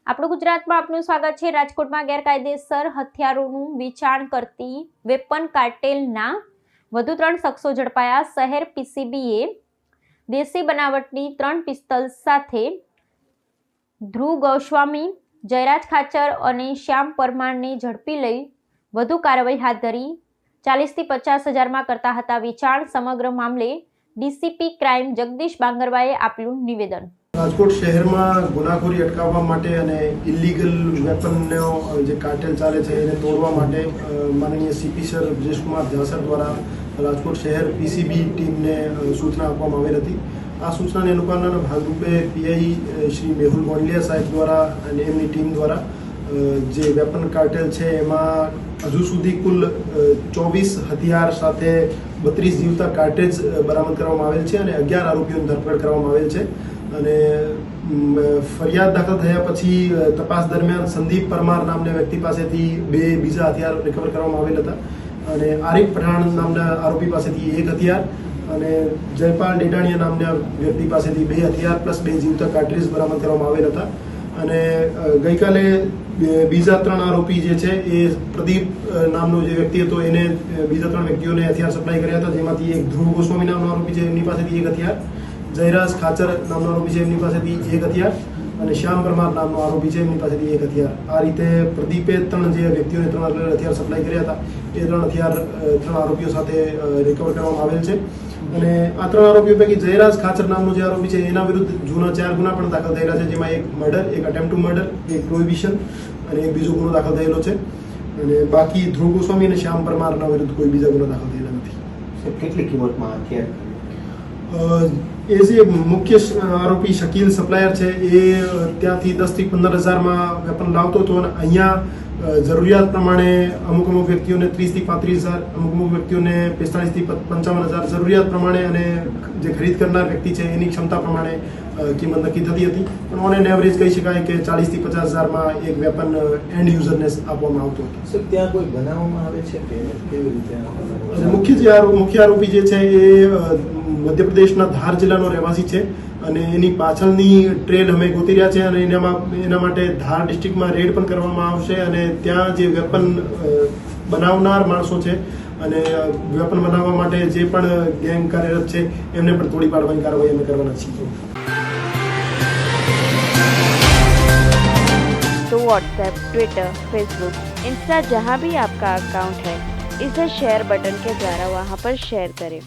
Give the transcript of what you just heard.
આપણું ગુજરાતમાં આપનું સ્વાગત છે। રાજકોટમાં ગેરકાયદેસર હથિયારોનું વેચાણ કરતી વેપન કાર્ટેલના વધુ 3 શખ્સો ઝડપાયા। શહેર પીસીબીએ દેશી બનાવટની 3 પિસ્તલ સાથે ધ્રુવ ગોસ્વામી, જયરાજ ખાચર અને શ્યામ પરમારને ઝડપી લઈ વધુ કાર્યવાહી હાથ ધરી 40 થી 50 હજારમાં કરતા હતા વેચાણ। સમગ્ર મામલે ડીસીપી ક્રાઇમ જગદીશ બાંગરવાએ આપ્યું નિવેદન। રાજકોટ શહેરમાં ગુનાખોરી અટકાવવા માટે અને ઇલીગલ વેપનનો જે કાર્ટેલ ચાલે છે એને તોડવા માટે માનનીય સીપી સર બ્રિજેશકુમાર જાસર દ્વારા રાજકોટ શહેર પીસીબી ટીમને સૂચના આપવામાં આવેલ હતી। આ સૂચનાને અનુપાલનના ભાગરૂપે પીઆઈ શ્રી મેહુલ ગોંડલિયા સાહેબ દ્વારા અને એમની ટીમ દ્વારા જે વેપન કાર્ટેલ છે એમાં હજુ સુધી કુલ 24 હથિયાર સાથે 32 જીવતા કાર્ટેજ બરામદ કરવામાં આવેલ છે અને 11 આરોપીઓની ધરપકડ કરવામાં આવેલ છે। અને ફરિયાદ દાખલ થયા પછી તપાસ દરમિયાન સંદીપ પરમાર નામના વ્યક્તિ પાસેથી 2 બીજા હથિયાર રિકવર કરવામાં આવેલ હતા અને આરિફ પઠાણ નામના આરોપી પાસેથી 1 હથિયાર અને જયપાલ ડેડાણીયા નામના વ્યક્તિ પાસેથી 2 હથિયાર પ્લસ 2 જીવતા કાર્ટ્રીજ બરામદ કરવામાં આવેલ હતા। અને ગઈકાલે બીજા 3 આરોપી જે છે એ પ્રદીપ નામનો જે વ્યક્તિ હતો એને બીજા 3 વ્યક્તિઓને હથિયાર સપ્લાય કર્યા હતા, જેમાંથી એક ધ્રુવ ગોસ્વામી નામનો આરોપી છે એમની પાસેથી 1 હથિયાર, જયરાજ ખાચર નામનો આરોપી છે એમની પાસેથી 1 હથિયાર અને શ્યામ પરમાર નામનો આરોપી છે એમની પાસેથી 1 હથિયાર। આ રીતે પ્રદીપે 3 જે વ્યક્તિઓને 3 અલગ હથિયાર સપ્લાય કર્યા હતા એ 3 હથિયાર 3 આરોપીઓ સાથે રિકવર કરવામાં આવેલ છે। અને આ 3 આરોપીઓ પૈકી જયરાજ ખાચર નામનો જે આરોપી છે એના વિરુદ્ધ જૂના 4 ગુના પણ દાખલ થયેલા છે, જેમાં 1 murder, 1 attempt two murder, 1 prohibition અને 1 બીજો ગુનો દાખલ થયેલો છે। અને બાકી ધ્રુવ ગોસ્વામી અને શ્યામ પરમારના વિરુદ્ધ કોઈ બીજા ગુનો દાખલ થયેલા નથી। કેટલી કિંમતમાં હથિયાર? એ જે મુખ્ય આરોપી શકીલ સપ્લાયર છે એ ત્યાંથી 10 થી 15 હજારમાં વેપન લાવતો હતો અને અહીંયા જરૂરિયાત પ્રમાણે અમુક વ્યક્તિઓને 30 થી 35 હજાર, અમુક વ્યક્તિઓને 45 થી 55 હજાર જરૂરિયાત પ્રમાણે અને જે ખરીદ કરનાર વ્યક્તિ છે એની ક્ષમતા પ્રમાણે કિંમત નક્કી થતી હતી। પણ ઓન એન્ડ એવરેજ કહી શકાય કે 40 થી 50 હજારમાં એક વેપન એન્ડ યુઝરને આપવામાં આવતો હતો। સર, ત્યાં કોઈ બનાવવામાં આવે છે કે કેવી રીતે? મુખ્ય આરોપી જે છે એ મધ્યપ્રદેશના ધાર જિલ્લાનો રહેવાસી છે અને એની પાછળની ટ્રેલ અમે ગોતી રહ્યા છે અને એના માટે ધાર ડિસ્ટ્રિક્ટમાં રેડ પણ કરવામાં આવશે અને ત્યાં જે વેપન બનાવનાર માણસો છે અને વેપન બનાવવા માટે જે પણ ગેંગ કાર્યરત છે એમને પણ તોડી પાડવાની કાર્યવાહી અમે કરવાના છીએ। तो व्हाट्सएप, ट्विटर, फेसबुक, इंस्टा जहाँ भी आपका अकाउंट है इसे शेयर बटन के द्वारा वहाँ पर शेयर करें।